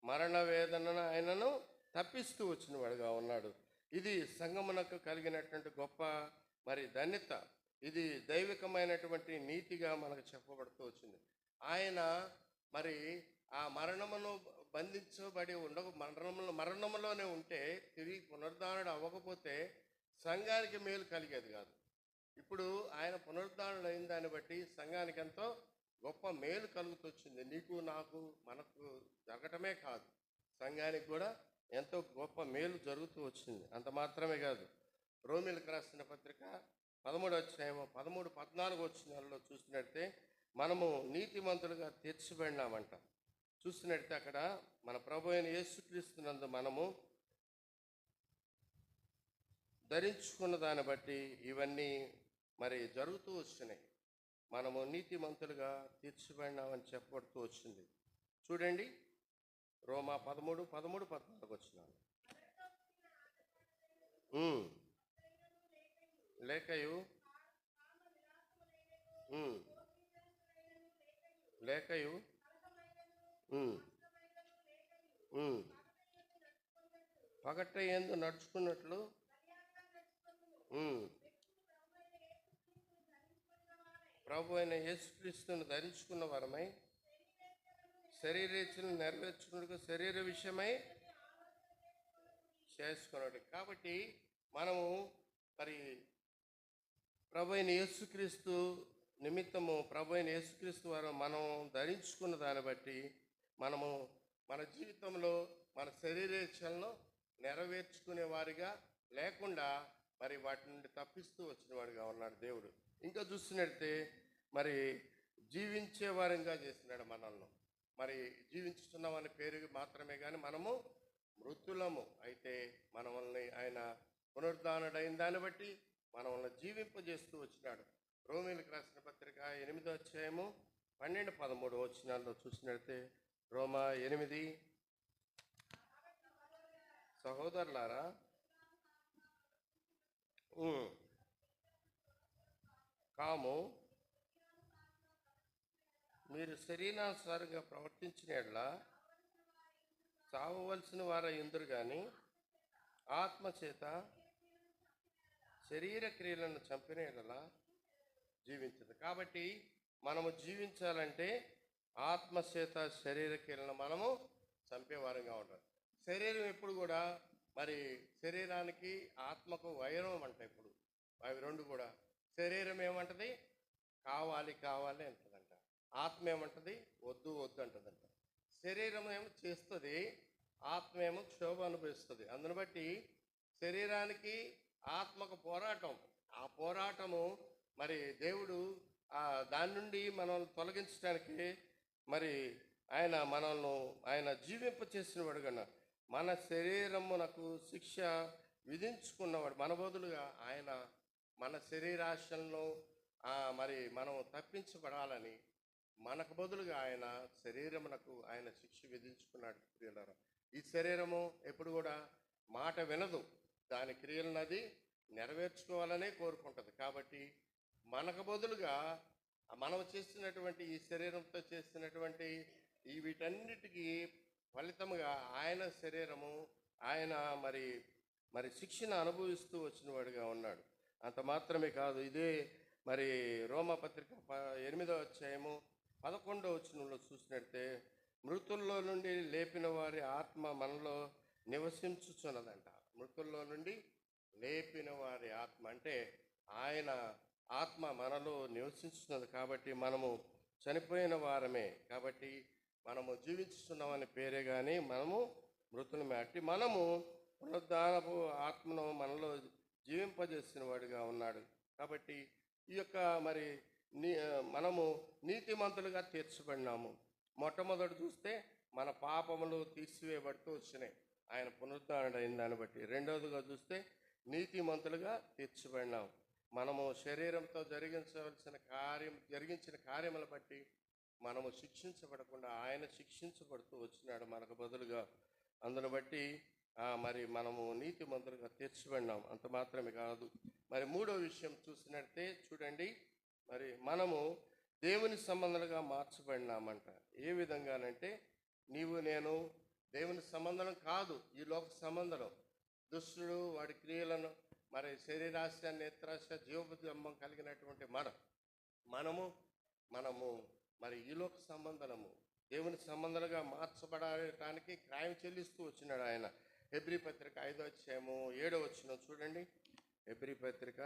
మరణ వేదనను ఆయనను తప్పిస్తూ వచ్చిన వాడుగా ఉన్నాడు. ఇది సంగమునకు కలిగినటువంటి గొప్ప మరి ధన్యత. ఇది దైవికమైనటువంటి నీతిగా మనకు చెప్పబడుతూ వచ్చింది. ఆయన మరి ఆ మరణమును బంధించబడి మరణములోనే ఉంటే, తిరిగి పునరుద్ధరణ అవ్వకపోతే సంఘానికి మేలు కలిగేది కాదు. ఇప్పుడు ఆయన పునరుద్ధరణ అయిన దాన్ని బట్టి సంఘానికి ఎంతో గొప్ప మేలు కలుగుతొచ్చింది. నీకు, నాకు, మనకు జరగటమే కాదు, సంఘానికి కూడా ఎంతో గొప్ప మేలు జరుగుతూ వచ్చింది. అంత మాత్రమే కాదు, రోమీయులకు రాసిన పత్రిక 13వ అధ్యాయము 13-14 వచనాల్లో చూసినట్టే మనము నీతిమంతులుగా తీర్చబడినామంట. చూసినట్టే అక్కడ మన ప్రభు అయిన యేసుక్రీస్తునందు మనము ధరించుకున్న దాన్ని బట్టి ఇవన్నీ మరి జరుగుతూ వచ్చినాయి. మనము నీతిమంతులుగా తీర్చబడినామని చెప్పబడుతూ వచ్చింది. చూడండి, రోమా 13-14 వచనాలు. లేకయు లేకయు పగట యందు నడుచుకున్నట్లు ప్రభు అయిన యేసుక్రీస్తును ధరించుకున్న వారమై శరీరేచ్ఛను నెరవేర్చుకున్నట్టు శరీర విషయమై చేసుకున్నాడు. కాబట్టి మనము మరి ప్రభు అయిన యేసుక్రీస్తు నిమిత్తము, ప్రభు అయిన యేసుక్రీస్తు వారు మనం ధరించుకున్న దాన్ని బట్టి మనము మన జీవితంలో మన శరీరేచ్ఛలను నెరవేర్చుకునే వారిగా లేకుండా మరి వాటి నుండి తప్పిస్తూ వచ్చిన వాడిగా ఉన్నాడు దేవుడు. ఇంకా చూస్తున్నట్టే మరి జీవించే వారంగా చేసినాడు మనల్ని. మరి జీవించుతున్నామనే పేరు మాత్రమే కానీ మనము మృతులము. అయితే మనల్ని ఆయన పునరుద్ధరణైన దాన్ని బట్టి మనల్ని జీవింపజేస్తూ వచ్చినాడు. రోమీయులకు రాసిన పత్రిక 8వ అధ్యాయము 12-13 వచనాల్లో చూసినట్టే, రోమా 8, సహోదరులారా కాము మీరు శరీరానుసారంగా ప్రవర్తించిన యెడల చావవలసిన వారై ఉందురు కానీ ఆత్మచేత శరీర క్రియలను చంపిన యెడల జీవించదు. కాబట్టి మనము జీవించాలంటే ఆత్మచేత శరీర క్రియలను మనము చంపేవారంగా ఉండాలి. శరీరం ఎప్పుడు కూడా మరి శరీరానికి ఆత్మకు వైరం అంట. ఇప్పుడు అవి రెండు కూడా, శరీరం ఏమంటది కావాలి కావాలి అంటదంట, ఆత్మ ఏమంటది వద్దు వద్దు అంటదంట. శరీరం ఏమో చేస్తుంది, ఆత్మ ఏమో క్షోభ అనుభవిస్తుంది. అందుని బట్టి శరీరానికి ఆత్మకు పోరాటం. ఆ పోరాటము మరి దేవుడు దాని నుండి మనల్ని తొలగించడానికి మరి ఆయన జీవింప చేసిన వాడు కన్నా మన శరీరమునకు శిక్ష విధించుకున్నవాడు. మన బదులుగా ఆయన మన శరీరాశలను మరి మనం తప్పించబడాలని మనకు బదులుగా ఆయన శరీరమునకు ఆయన శిక్ష విధించుకున్నాడు. ప్రియులారా, ఈ శరీరము ఎప్పుడు కూడా మాట వినదు, దాని క్రియలను అది నెరవేర్చుకోవాలనే కోరుకుంటుంది. కాబట్టి మనకు బదులుగా మనం చేసినటువంటి ఈ శరీరంతో చేసినటువంటి వీటన్నిటికీ ఫలితముగా ఆయన శరీరము ఆయన మరి శిక్షను అనుభవిస్తూ వచ్చిన వాడిగా ఉన్నాడు. అంత మాత్రమే కాదు, ఇదే మరి రోమపత్రిక 8వ అధ్యాయము 11వ వచనంలో చూసినట్టే, మృతుల్లో నుండి లేపిన వారి ఆత్మ మనలో నివసించుచున్నదంట. మృతుల్లో నుండి లేపిన వారి ఆత్మ అంటే ఆయన ఆత్మ మనలో నివసించున్నది కాబట్టి మనము చనిపోయిన వారమే. కాబట్టి మనము జీవించుతున్నామని పేరే కానీ మనము మృతులమే. అట్టి మనము పునరుద్ధానపు ఆత్మను మనలో జీవింపజేసిన వాడిగా ఉన్నాడు. కాబట్టి ఈ యొక్క మరి నీ మనము నీతిమంతులుగా తీర్చబడినాము. మొట్టమొదటి చూస్తే మన పాపములు తీసివేయబడుతూ వచ్చినాయి ఆయన పునరుద్ధానుడైన దాన్ని బట్టి. రెండవదిగా చూస్తే నీతిమంతులుగా తీర్చబడినాం. మనము శరీరంతో జరిగించిన కార్యముల బట్టి మనము శిక్షించబడకుండా ఆయన శిక్షించబడుతూ వచ్చినాడు మనకు బదులుగా. అందును బట్టి మరి మనము నీతిమంతులుగా తీర్చబడినాం. అంత మాత్రమే కాదు, మరి మూడో విషయం చూసినట్టే చూడండి, మరి మనము దేవుని సంబంధాలుగా మార్చబడినామంట. ఏ విధంగానంటే నీవు నేను దేవుని సంబంధం కాదు, ఈ లోక సంబంధం. దుష్టుడు వాడి క్రియలను మరి శరీరాశ, నేత్రాశ, జీవజంబం కలిగినటువంటి మనము మరి ఈ లోక సంబంధము దేవుని సంబంధాలుగా మార్చబడటానికి క్రయం చెల్లిస్తూ వచ్చినాడు ఆయన. హెబ్రీ పత్రిక 5వ అధ్యాయము 7వ వచనం చూడండి. హెబ్రీ పత్రిక,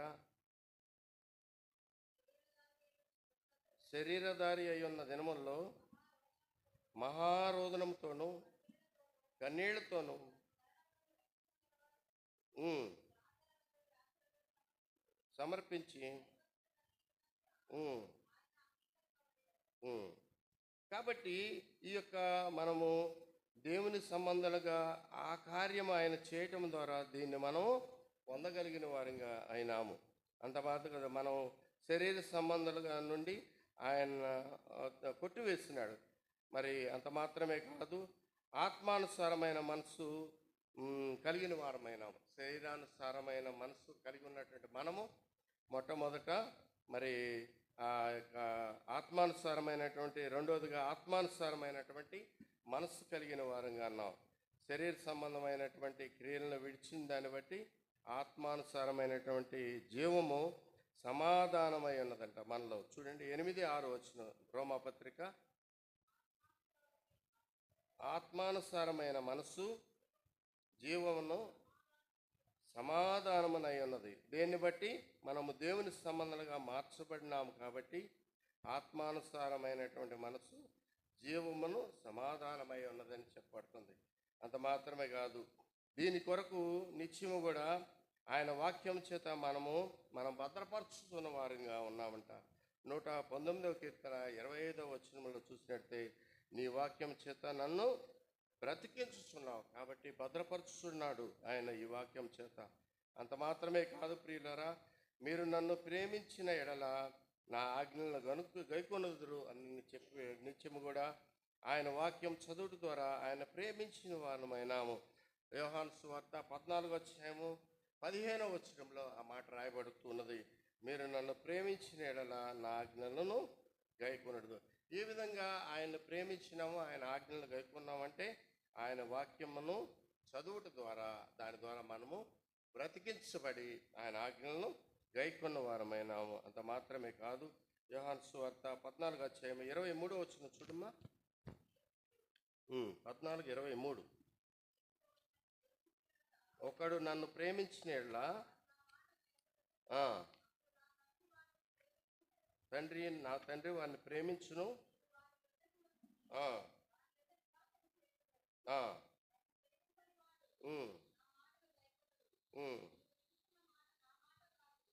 శరీరధారి అయి ఉన్న దినముల్లో మహారోదనంతోనూ కన్నీళ్లతోనూ సమర్పించి కాబట్టి ఈ యొక్క మనము దేవుని సంబంధాలుగా ఆ కార్యం ఆయన చేయటం ద్వారా దీన్ని మనం పొందగలిగిన వారిగా అయినాము. అంత మాత్రం మనం శరీర సంబంధాలుగా నుండి ఆయన కొట్టివేస్తున్నాడు. మరి అంత మాత్రమే కాదు, ఆత్మానుసారమైన మనసు కలిగిన వారమైనాము. శరీరానుసారమైన మనసు కలిగి ఉన్నటువంటి మనము మొట్టమొదట మరి ఆ యొక్క ఆత్మానుసారమైనటువంటి, రెండవదిగా ఆత్మానుసారమైనటువంటి మనస్సు కలిగిన వారంగా ఉన్నాం. శరీర సంబంధమైనటువంటి క్రియలను విడిచిన దాన్ని బట్టి ఆత్మానుసారమైనటువంటి జీవము సమాధానమై ఉన్నదంట మనలో. చూడండి 8-6 వచనం రోమాపత్రిక. ఆత్మానుసారమైన మనస్సు జీవమును సమాధానమునై ఉన్నది. దేన్ని బట్టి మనము దేవుని సంబంధాలుగా మార్చబడినాము కాబట్టి ఆత్మానుసారమైనటువంటి మనసు జీవమును సమాధానమై ఉన్నదని చెప్పబడుతుంది. అంత మాత్రమే కాదు, దీని కొరకు నిత్యము కూడా ఆయన వాక్యం చేత మనం భద్రపరుచుతున్న వారిగా ఉన్నామంట. 119వ కీర్తన 25వ వచనంలో చూసినట్టే, నీ వాక్యం చేత నన్ను బ్రతికించుచున్నావు. కాబట్టి భద్రపరుచుతున్నాడు ఆయన ఈ వాక్యం చేత. అంత మాత్రమే కాదు ప్రియులారా, మీరు నన్ను ప్రేమించిన ఎడల నా ఆజ్ఞలను గైకొనుదురు అని చెప్పి నిత్యము కూడా ఆయన వాక్యం చదువుట ద్వారా ఆయన ప్రేమించిన వారమైనాము. యోహాను సువార్త 14వ అధ్యాయము 15వ వచనంలో ఆ మాట రాయబడుతున్నది, మీరు నన్ను ప్రేమించిన ఎడల నా ఆజ్ఞలను గైకొనుదురు. ఏ విధంగా ఆయన్ని ప్రేమించినాము, ఆయన ఆజ్ఞలను గైకొన్నామంటే ఆయన వాక్యమును చదువుట ద్వారా, దాని ద్వారా మనము బ్రతికించబడి ఆయన ఆజ్ఞలను గైకొన్న వారమైనాము. అంత మాత్రమే కాదు, యోహాను సువార్త 14వ అధ్యాయం 23వ వచనం చూడమ్మా. 14:23, ఒకడు నన్ను ప్రేమించిన యెడల నా తండ్రి వారిని ప్రేమించును,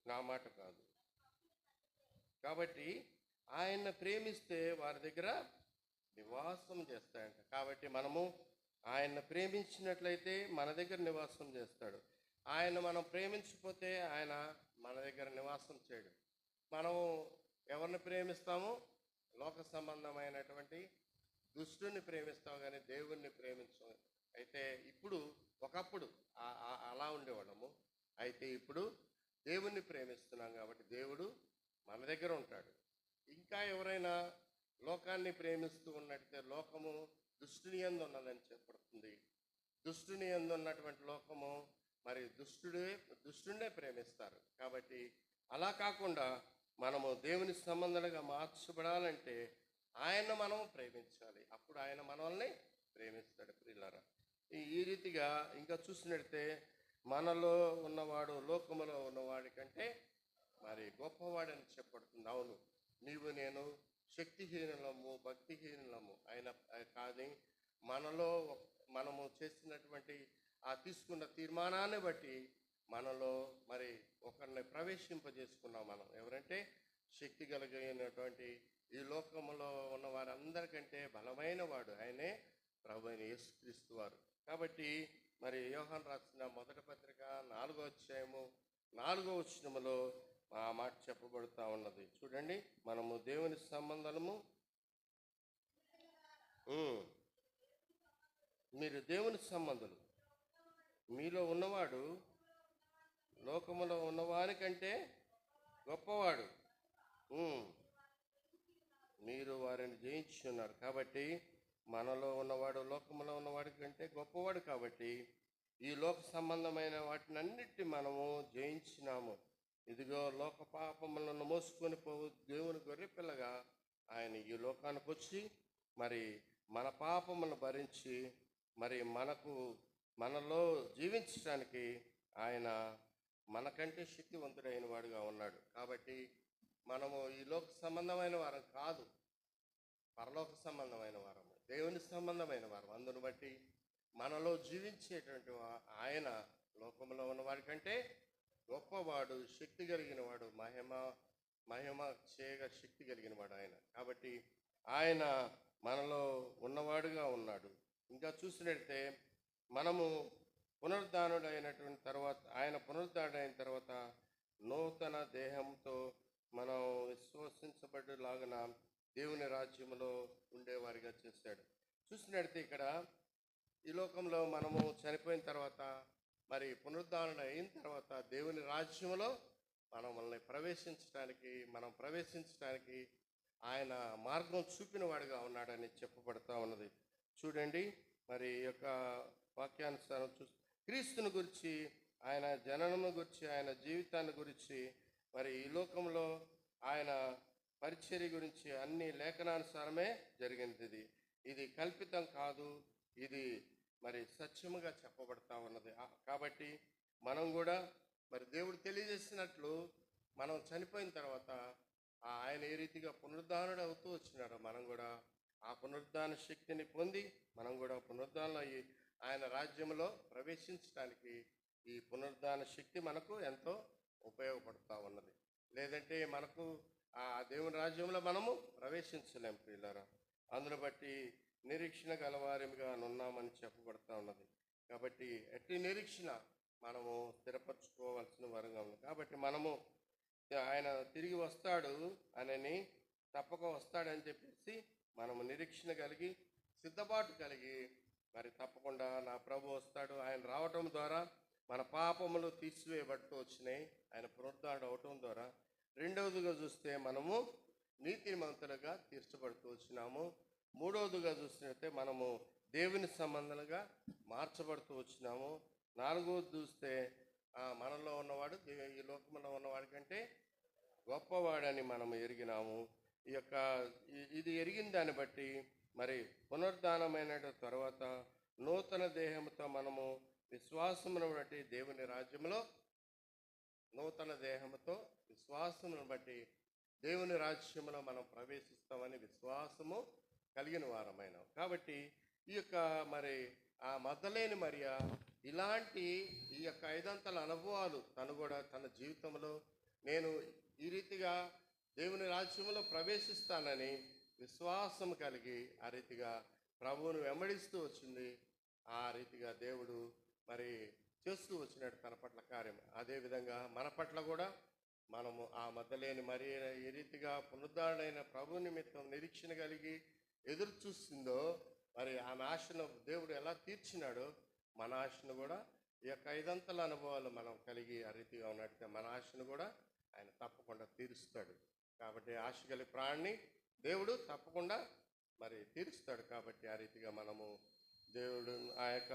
నా మాట కాదు. కాబట్టి ఆయన ప్రేమిస్తే వారి దగ్గర నివాసం చేస్తాయంట. కాబట్టి మనము ఆయన్ని ప్రేమించినట్లయితే మన దగ్గర నివాసం చేస్తాడు. ఆయన మనం ప్రేమించకపోతే ఆయన మన దగ్గర నివాసం చేయడు. మనము ఎవరిని ప్రేమిస్తాము? లోక సంబంధమైనటువంటి దుష్టుని ప్రేమిస్తాం, కానీ దేవుణ్ణి ప్రేమించాం. అయితే ఒకప్పుడు అలా ఉండేవాళ్ళము. అయితే ఇప్పుడు దేవుణ్ణి ప్రేమిస్తున్నాం కాబట్టి దేవుడు మన దగ్గర ఉంటాడు. ఇంకా ఎవరైనా లోకాన్ని ప్రేమిస్తూ ఉన్నట్టే లోకము దుష్టుని యందు ఉన్నదని చెప్పబడుతుంది. దుష్టుని యందు ఉన్నటువంటి లోకము మరి దుష్టునే ప్రేమిస్తారు. కాబట్టి అలా కాకుండా మనము దేవుని సంబంధాలుగా మార్చబడాలంటే ఆయన మనము ప్రేమించాలి. అప్పుడు ఆయన మనల్ని ప్రేమిస్తాడు ప్రియులారా. ఈ రీతిగా ఇంకా చూసినట్టే మనలో ఉన్నవాడు లోకములో ఉన్నవాడి కంటే మరి గొప్పవాడని చెప్పబడుతుంది. అవును, నీవు నేను శక్తిహీనులము, భక్తిహీనులము అయిన కానీ మనలో మనము చేసినటువంటి ఆ తీసుకున్న తీర్మానాన్ని బట్టి మనలో మరి ఒకరిని ప్రవేశింపజేసుకున్నాం. మనం ఎవరంటే శక్తి కలిగినటువంటి ఈ లోకంలో ఉన్న వారందరికంటే బలమైన వాడు ఆయనే ప్రభు అయిన యేసుక్రీస్తు వారు. కాబట్టి మరి యోహాను రాసిన మొదటి పత్రిక 4వ అధ్యాయము 4వ వచనములో ఆ మాట చెప్పబడుతూ ఉన్నది. చూడండి, మనము దేవుని సంబంధము, మీరు దేవుని సంబంధులు, మీలో ఉన్నవాడు లోకములో ఉన్నవారికంటే గొప్పవాడు, మీరు వారిని జయించి ఉన్నారు. కాబట్టి మనలో ఉన్నవాడు లోకములో ఉన్నవాడి కంటే గొప్పవాడు. కాబట్టి ఈ లోక సంబంధమైన వాటినన్నిటి మనము జయించినాము. ఇదిగో లోక పాపములను మోసుకొని పోవు దేవుని గొర్రెపిల్లగా ఆయన ఈ లోకానికి వచ్చి మరి మన పాపములను భరించి మరి మనలో జీవించడానికి ఆయన మనకంటే శక్తివంతుడైన వాడుగా ఉన్నాడు. కాబట్టి మనము ఈ లోక సంబంధమైన వారం కాదు, పరలోక సంబంధమైన వారము, దేవుని సంబంధమైన వారం. అందును బట్టి మనలో జీవించేటువంటి ఆయన లోకంలో ఉన్నవాడి కంటే గొప్పవాడు, శక్తి కలిగిన వాడు, మహిమ చేయగా శక్తి కలిగిన వాడు ఆయన. కాబట్టి ఆయన మనలో ఉన్నవాడుగా ఉన్నాడు. ఇంకా చూసినట్టే మనము పునరుద్ధానుడైనటువంటి తర్వాత, ఆయన పునరుద్ధానుడైన తర్వాత నూతన దేహంతో మనం విశ్వసించబడేలాగున దేవుని రాజ్యంలో ఉండేవారిగా చేశాడు. చూసినట్టే ఇక్కడ ఈ లోకంలో మనము చనిపోయిన తర్వాత మరి పునరుద్ధారణ అయిన తర్వాత దేవుని రాజ్యంలో మనల్ని ప్రవేశించడానికి ఆయన మార్గం చూపిన వాడుగా ఉన్నాడని చెప్పబడతా ఉన్నది. చూడండి, మరి ఈ యొక్క వాక్యానుసారం క్రీస్తుని గురించి, ఆయన జననము గురించి, ఆయన జీవితాన్ని గురించి, మరి ఈ లోకంలో ఆయన పరిచర్య గురించి అన్ని లేఖనానుసారమే జరిగింది. ఇది కల్పితం కాదు, ఇది మరి సత్యముగా చెప్పబడతా ఉన్నది. కాబట్టి మనం కూడా మరి దేవుడు తెలియజేసినట్లు మనం చనిపోయిన తర్వాత ఆయన ఏ రీతిగా పునరుద్ధానుడు అవుతూ వచ్చినాడో మనం కూడా ఆ పునరుద్ధాన శక్తిని పొంది మనం కూడా పునరుద్ధానం అయ్యి ఆయన రాజ్యంలో ప్రవేశించడానికి ఈ పునరుద్ధాన శక్తి మనకు ఎంతో ఉపయోగపడుతూ ఉన్నది. లేదంటే మనకు ఆ దేవుని రాజ్యంలో మనము ప్రవేశించలేం ప్రియులారా. అందును బట్టి నిరీక్షణ గలవారిగా ఉన్నామని చెప్పబడతా ఉన్నది. కాబట్టి ఎట్టి నిరీక్షణ మనము స్థిరపరచుకోవాల్సిన వారంగా ఉంది. కాబట్టి మనము ఆయన తిరిగి వస్తాడు అని, తప్పక వస్తాడని చెప్పేసి మనము నిరీక్షణ కలిగి సిద్ధపాటు కలిగి మరి తప్పకుండా నా ప్రభు వస్తాడు, ఆయన రావటం ద్వారా మన పాపములు తీసివేయబడుతూ వచ్చినాయి ఆయన పునరుద్ధారణ అవటం ద్వారా. రెండవదిగా చూస్తే మనము నీతిమంతులుగా తీర్చబడుతూ వచ్చినాము. మూడవదిగా చూసినట్టే మనము దేవుని సంబంధాలుగా మార్చబడుతూ వచ్చినాము. నాలుగవది చూస్తే మనలో ఉన్నవాడు ఈ లోకంలో ఉన్నవాడి కంటే గొప్పవాడని మనము ఎరిగినాము. ఇది ఎరిగిన దాన్ని బట్టి మరి పునరుద్ధానమైన తర్వాత నూతన దేహంతో మనము విశ్వాసమును బట్టి దేవుని రాజ్యంలో, నూతన దేహంతో విశ్వాసమును బట్టి దేవుని రాజ్యంలో మనం ప్రవేశిస్తామని విశ్వాసము కలిగిన వారమైన. కాబట్టి ఈ యొక్క మరి ఆ మగ్దలేని మరియా ఇలాంటి ఈ యొక్క 5 అనుభవాలు తను కూడా తన జీవితంలో నేను ఈ రీతిగా దేవుని రాజ్యంలో ప్రవేశిస్తానని విశ్వాసం కలిగి ఆ రీతిగా ప్రభువును వెంబడిస్తూ వచ్చింది. ఆ రీతిగా దేవుడు మరి చేస్తూ వచ్చినాడు తన పట్ల కార్యం. అదేవిధంగా మన పట్ల కూడా మనము ఆ మగ్దలేని మరియ ఏ రీతిగా పునరుద్ధరణైన ప్రభు నిమిత్తం నిరీక్షణ కలిగి ఎదురు చూస్తుందో మరి ఆమె ఆశను దేవుడు ఎలా తీర్చినాడో మన ఆశను కూడా ఈ యొక్క 5 అనుభవాలు మనం కలిగి ఆ రీతిగా ఉన్నట్టు మన ఆశను కూడా ఆయన తప్పకుండా తీరుస్తాడు. కాబట్టి ఆశ కలిగి ప్రాణిని దేవుడు తప్పకుండా మరి తీరుస్తాడు. కాబట్టి ఆ రీతిగా మనము దేవుడు ఆ యొక్క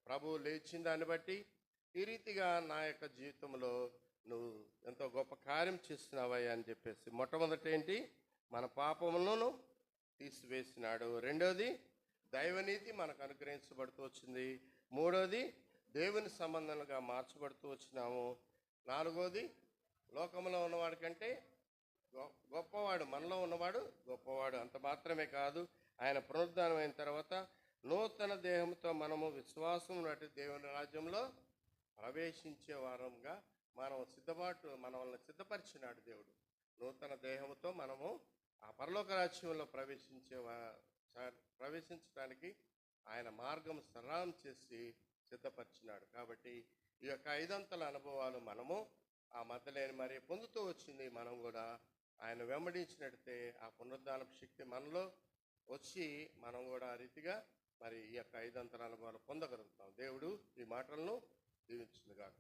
ప్రభువు లేచిన దాన్ని బట్టి ఈ రీతిగా నా యొక్క జీవితంలో నువ్వు ఎంతో గొప్ప కార్యం చేస్తున్నావయ్యా అని చెప్పేసి, మొట్టమొదటి ఏంటి, మన పాపములను తీసివేసినాడు. రెండవది దైవనీతి మనకు అనుగ్రహించబడుతూ వచ్చింది. మూడవది దేవుని సంబంధాలుగా మార్చబడుతూ వచ్చినాము. నాలుగవది లోకంలో ఉన్నవాడి కంటే గొప్పవాడు, మనలో ఉన్నవాడు గొప్పవాడు. అంత మాత్రమే కాదు, ఆయన పునరుద్ధానం అయిన తర్వాత నూతన దేహంతో మనము విశ్వాసం నాటి దేవుని రాజ్యంలో ప్రవేశించే వారంగా మనల్ని సిద్ధపరిచినాడు దేవుడు. నూతన దేహంతో మనము ఆ పరలోక రాజ్యంలో ప్రవేశించడానికి ఆయన మార్గం సరళం చేసి సిద్ధపరిచినాడు. కాబట్టి ఈ యొక్క 5 అంతల అనుభవాలు మనము ఆ మధ్యలేని మరి పొందుతూ వచ్చింది. మనం కూడా ఆయన వెంబడించినట్టే ఆ పునరుద్ధానపు శక్తి మనలో వచ్చి మనం కూడా ఆ రీతిగా మరి ఈ యొక్క 5 అంతల అనుభవాలు పొందగలుగుతాం. దేవుడు ఈ మాటలను దీవించునుగాక.